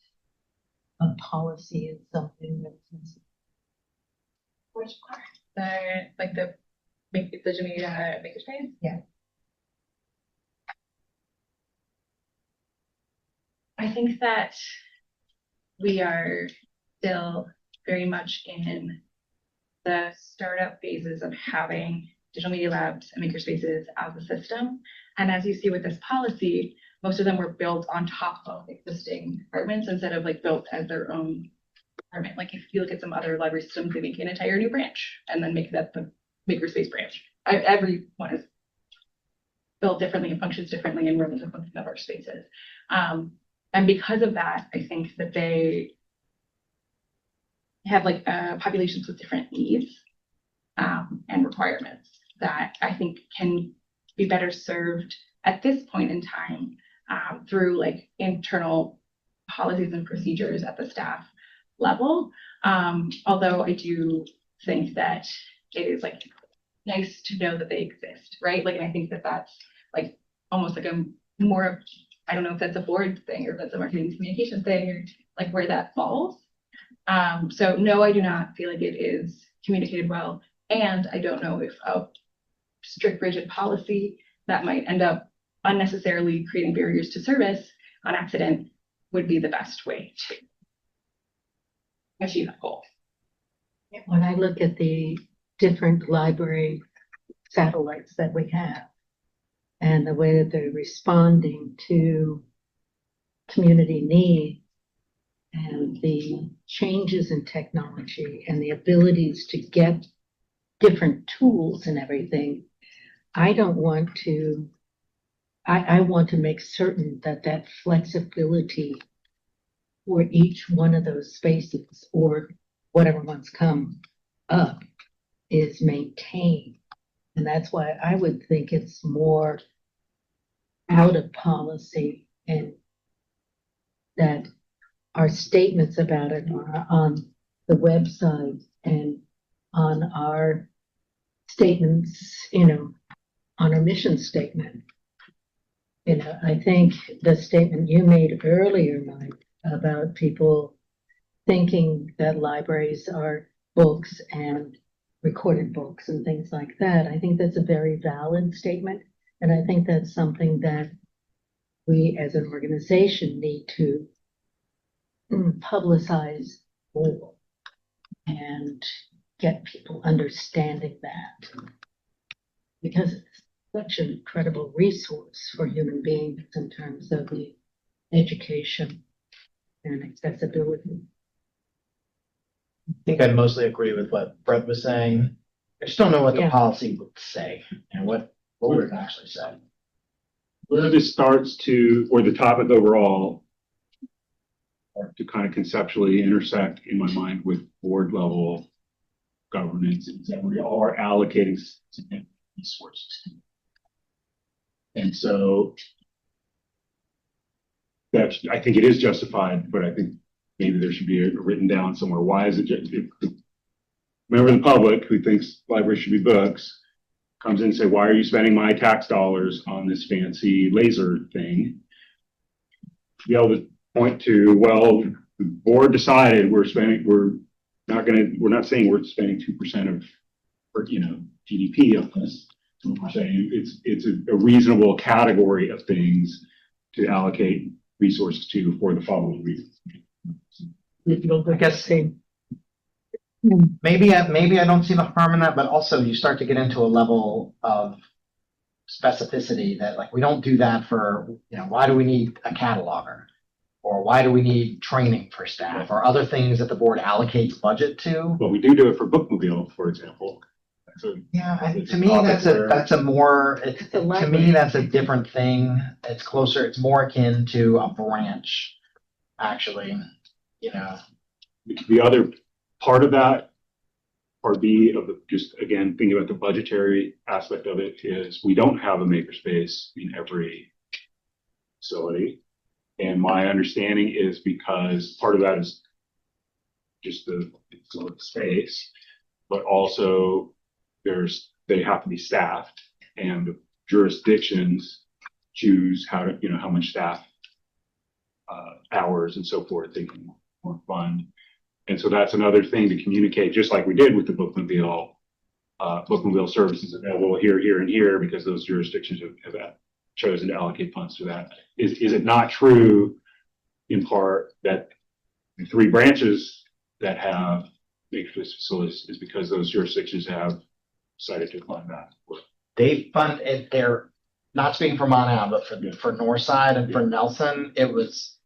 a policy is something that's Which part? The make decision made makerspace? Yeah. I think that we are still very much in the startup phases of having digital media labs and makerspaces as a system. And as you see with this policy, most of them were built on top of existing departments instead of like built as their own department. Like if you look at some other library systems, they make an entire new branch and then make that the makerspace branch. Every one is built differently and functions differently and runs a function of our spaces. And because of that, I think that they have like populations with different needs and requirements that I think can be better served at this point in time through like internal policies and procedures at the staff level. Although I do think that it is like nice to know that they exist, right? Like, and I think that that's like almost like a more of, I don't know if that's a board thing or if that's a marketing communication thing or like where that falls. So no, I do not feel like it is communicated well. And I don't know if a strict rigid policy that might end up unnecessarily creating barriers to service on accident would be the best way to achieve that goal. when I look at the different library satellites that we have and the way that they're responding to community needs and the changes in technology and the abilities to get different tools and everything, I want to make certain that that flexibility for each one of those spaces or whatever ones come up is maintained. And that's why I would think it's more out of policy and that our statements about it are on the website and on our statements, on our mission statement. I think the statement you made earlier, Mike, about people thinking that libraries are books and recorded books and things like that, I think that's a very valid statement. And I think that's something that we as an organization need to publicize more and get people understanding that. Because it's such an incredible resource for human beings in terms of the education and accessibility. I think I mostly agree with what Brett was saying. I just don't know what the Yeah. policy would say and what would it actually say. Where this starts to, or the topic overall, to kind of conceptually intersect in my mind with board level governance, is that we are allocating significant resources. And so that's, I think it is justified, but I think maybe there should be a written down somewhere. Why is it just, member of the public who thinks libraries should be books comes in and say, why are you spending my tax dollars on this fancy laser thing? Be able to point to, well, the board decided we're saying we're not spending 2% of, GDP on this. We're saying it's a reasonable category of things to allocate resources to for the following reasons. I guess maybe I don't see the harm in that, but also you start to get into a level of specificity that like we don't do that for, why do we need a cataloger? Or why do we need training for staff or other things that the board allocates budget to? Well, we do it for Bookmobile, for example. Yeah, I think to me that's a different thing. It's closer, it's more akin to a branch, actually, The other part of that, part B of just again thinking about the budgetary aspect of it, is we don't have a makerspace in every facility. And my understanding is because part of that is just the space, but also they have to be staffed, and the jurisdictions choose how much staff hours and so forth, they can more fund. And so that's another thing to communicate, just like we did with the bookmobile services available here, here, and here, because those jurisdictions have chosen to allocate funds to that. Is it not true, in part, that the 3 branches that have maker-based facilities is because those jurisdictions have decided to fund that? They fund it, they're not speaking for Mount Allen, but for Northside and for Nelson, it was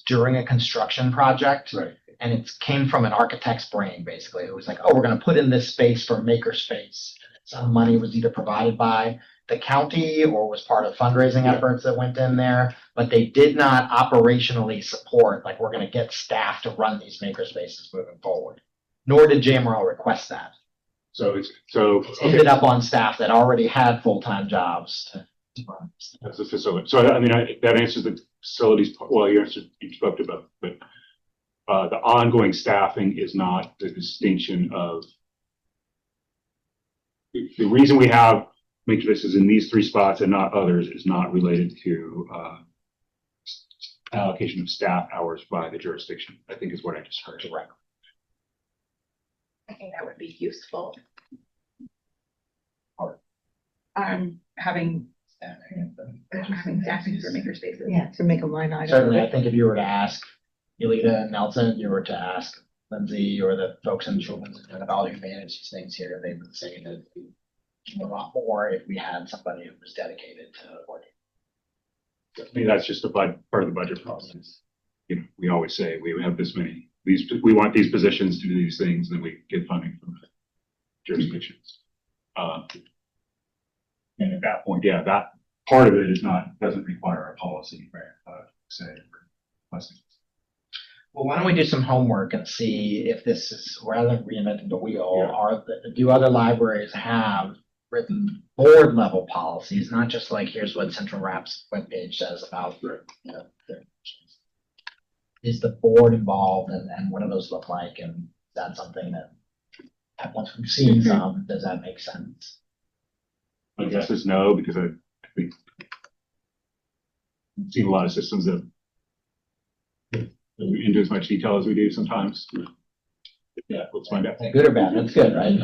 during a construction project. Right. And it came from an architect's brain, basically. It was like, oh, we're going to put in this space for makerspace. Some money was either provided by the county or was part of fundraising efforts that went in there, but they did not operationally support, like, we're going to get staff to run these makerspaces moving forward. Nor did JMRL request that. So it's Ended up on staff that already had full-time jobs to run. That's the facility. So I mean, that answers the facilities. Well, you spoke about, but the ongoing staffing is not the distinction of the reason we have makerspaces in these 3 spots and not others is not related to allocation of staff hours by the jurisdiction, I think is what I just heard. Right. I think that would be useful. Alright. Having staffing for makerspaces. Yeah, to make a line item. Certainly, I think if you were to ask Elita and Nelson, if you were to ask Lindsay or the folks in Children's and Technology who manage these things here, they would say that it'd be a lot more if we had somebody who was dedicated to working. I mean, that's just part of the budget process. You know, we always say we have this many, we want these positions to do these things, and then we get funding from the jurisdictions. And at that point, yeah, that part of it doesn't require a policy, right? Say, blessings. Well, why don't we do some homework and see if this is, rather than reinventing the wheel, Yeah. do other libraries have written board level policies, not just like, here's what Central Rap's webpage says about, their is the board involved, and what do those look like? And is that something that, once we've seen some, does that make sense? My guess is no, because I think I've seen a lot of systems that into as much detail as we do sometimes. Yeah, let's find out. Good or bad? That's good, right?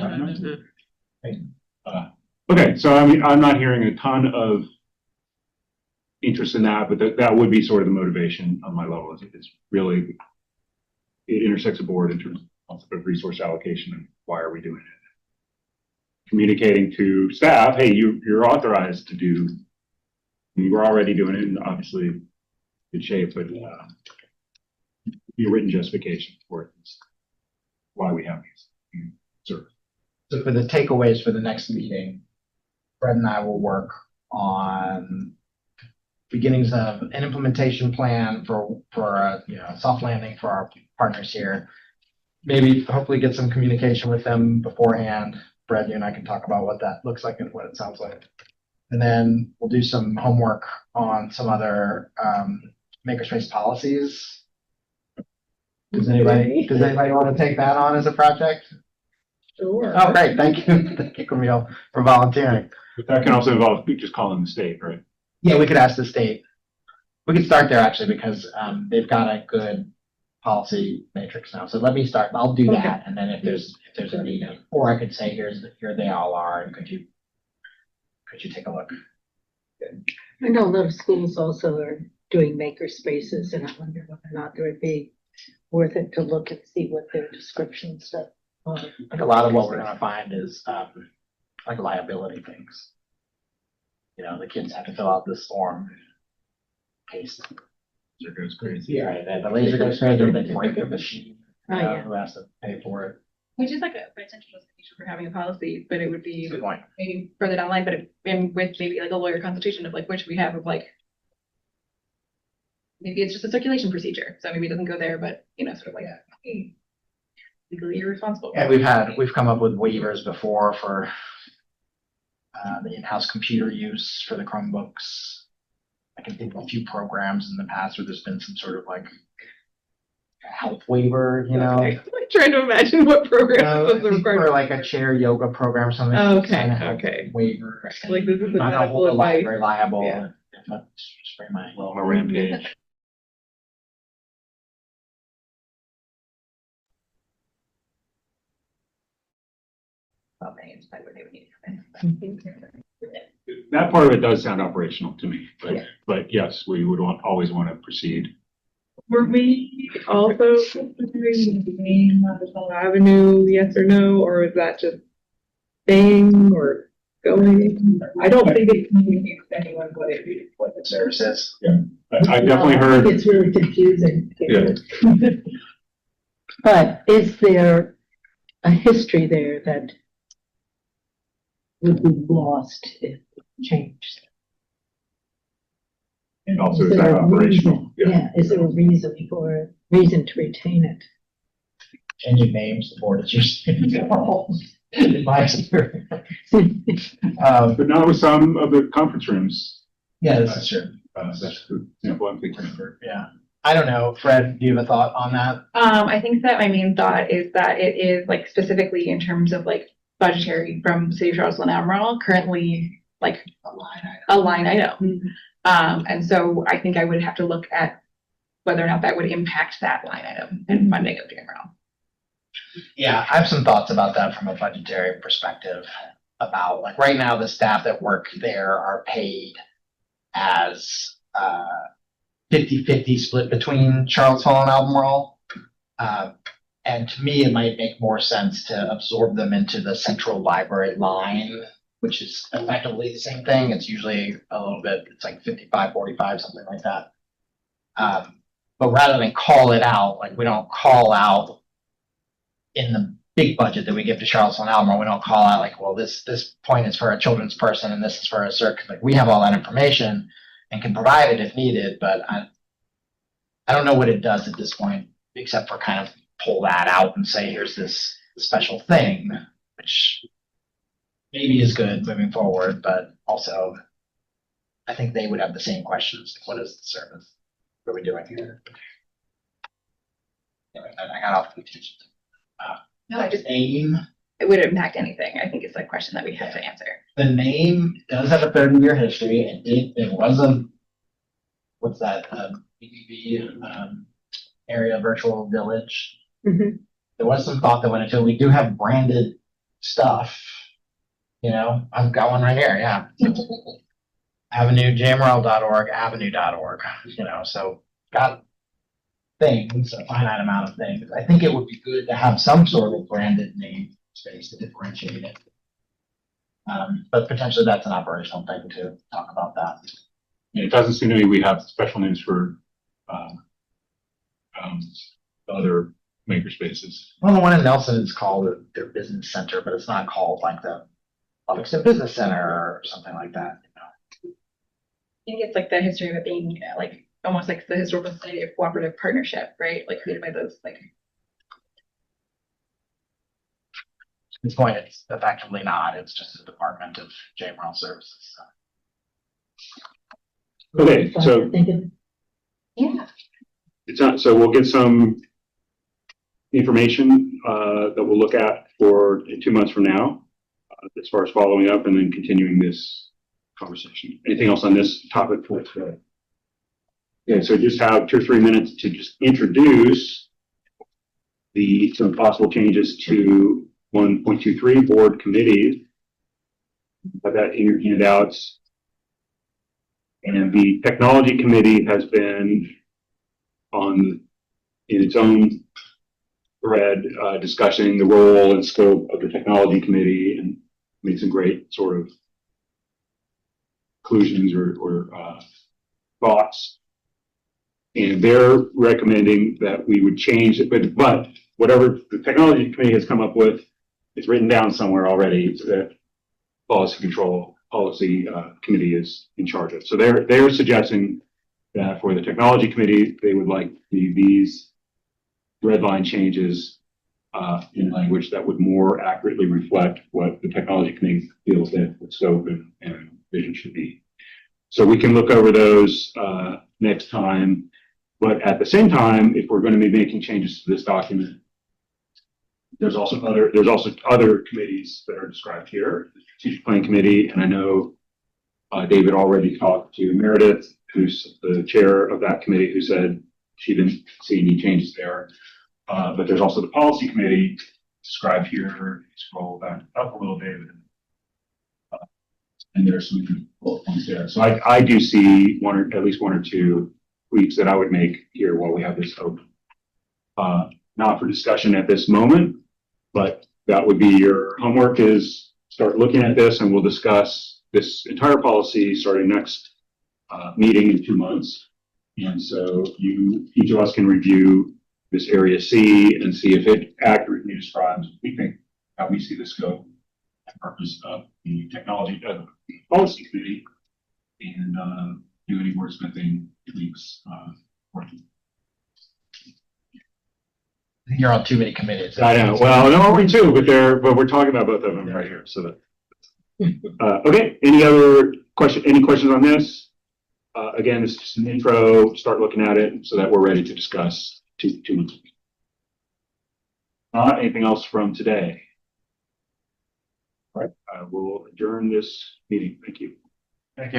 Okay, so I mean, I'm not hearing a ton of interest in that, but that would be sort of the motivation on my level. It's really, it intersects a board in terms of resource allocation and why are we doing it. Communicating to staff, hey, you're authorized to do, you were already doing it, and obviously good shape, but be a written justification for it. Why we have these services. So for the takeaways for the next meeting, Fred and I will work on beginnings of an implementation plan for a soft landing for our partners here. Maybe hopefully get some communication with them beforehand. Fred, you and I can talk about what that looks like and what it sounds like. And then we'll do some homework on some other makerspace policies. Does anybody want to take that on as a project? Sure. Oh, great. Thank you. Thank you, Camille, for volunteering. But that can also involve just calling the state, right? Yeah, we could ask the state. We could start there actually, because they've got a good policy matrix now. So let me start. I'll do that, and then if there's a need, or I could say here they all are, and could you take a look? I know a lot of schools also are doing maker spaces, and I wonder whether or not there would be worth it to look and see what their description stuff are. I think a lot of what we're going to find is like liability things. The kids have to fill out this form. In case It goes crazy. yeah, right, the laser goes crazy, or they break the machine. Oh, yeah. Who has to pay for it? Which is like a potential justification for having a policy, but it would be Good point. maybe further down the line, but with maybe like a lawyer consultation of like which we have of like maybe it's just a circulation procedure, so maybe it doesn't go there, but sort of like legally irresponsible. And we've come up with waivers before for the in-house computer use for the Chromebooks. I can think of a few programs in the past where there's been some sort of like health waiver, Okay. I'm like trying to imagine what program was or required. like a chair yoga program, or something. Okay, Kind of health okay. Waiver. Right, like this is a Not gonna medical hold the advice. library liable Yeah. if I spray my. Well, on a rampage. decide where they would need to come in. That part of it does sound operational to me, Yeah. but yes, we would always want to proceed. Were we also considering the name Monticello Avenue, yes or no, or is that just staying or going? I don't think it communicates to anyone what the service is. I definitely heard. It's really confusing. Yeah. But is there a history there that would be lost if changed? And also, Is is that there a operational? reason? Yeah, is there a reason to retain it? Changing names, the board is usually in my experience. But not with some of the conference rooms. Yeah, this is true. That's the example I'm thinking of. Yeah. I don't know. Fred, do you have a thought on that? I think that my main thought is that it is like specifically in terms of like budgetary from City of Charlottesville and Admiral currently like a line item. And so I think I would have to look at whether or not that would impact that line item and funding of JMRL. Yeah, I have some thoughts about that from a budgetary perspective about like right now the staff that work there are paid as 50-50 split between Charlottesville and Albemarle. And to me, it might make more sense to absorb them into the central library line, which is effectively the same thing. It's usually a little bit, it's like 55-45, something like that. But rather than call it out, like we don't call out in the big budget that we give to Charlottesville and Albemarle, we don't call out like, well, this point is for a children's person and this is for a circuit. Like we have all that information and can provide it if needed, but I don't know what it does at this point, except for kind of pull that out and say, here's this special thing, which maybe is good moving forward, but also I think they would have the same questions. What is the service? What are we doing here? Anyway, I got off the tangent. No, I just, Name. it would impact anything. I think it's a question that we have to answer. The name does have a 30-year history, and it was a, what's that, BBB, area virtual village. Mhm. There was some thought that went into it. We do have branded stuff. You know, I've got one right here, yeah. Avenue, jmrl.org, avenue.org, you know, so got things, a finite amount of things. I think it would be good to have some sort of branded name space to differentiate it. But potentially that's an operational thing to talk about that. It doesn't seem to me we have special names for other makerspaces. Well, the one in Nelson is called their business center, but it's not called like the Livingston Business Center or something like that. You know? I think it's like the history of it being like almost like the historical society of cooperative partnership, right? Like created by those like. At this point, it's effectively not. It's just a department of JMRL services. So. Okay, so Yeah. it's not, so we'll get some information that we'll look at for 2 months from now, as far as following up and then continuing this conversation. Anything else on this topic for today? Okay, so just have 2 or 3 minutes to just introduce some possible changes to 1.23 board committees. Have that in your handouts. And the technology committee has been in its own thread discussing the role and scope of the technology committee and made some great sort of conclusions or thoughts. And they're recommending that we would change it, but whatever the technology committee has come up with, it's written down somewhere already that policy committee is in charge of. So they're suggesting that for the technology committee, they would like these red line changes in language that would more accurately reflect what the technology committee feels that the scope and vision should be. So we can look over those next time. But at the same time, if we're going to be making changes to this document, there's also other committees that are described here. The Strategic Planning Committee, and I know David already talked to Meredith, who's the chair of that committee, who said she didn't see any changes there. But there's also the Policy Committee, described here, scroll back up a little bit. And there's some bullet points there. So I do see at least one or two tweaks that I would make here while we have this open. Not for discussion at this moment, but that would be your homework, is start looking at this, and we'll discuss this entire policy starting next meeting in 2 months. And so each of us can review this area C and see if it accurately describes what we think, how we see the scope and purpose of the technology, the policy committee, and do any wordsmithing tweaks. I think you're on too many committees. I know. Well, no, only two, but we're talking about both of them right here. So that. Okay. Any questions on this? Again, this is just an intro. Start looking at it so that we're ready to discuss 2 months. Anything else from today? All right. I will adjourn this meeting. Thank you. Thank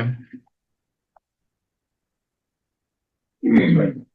you.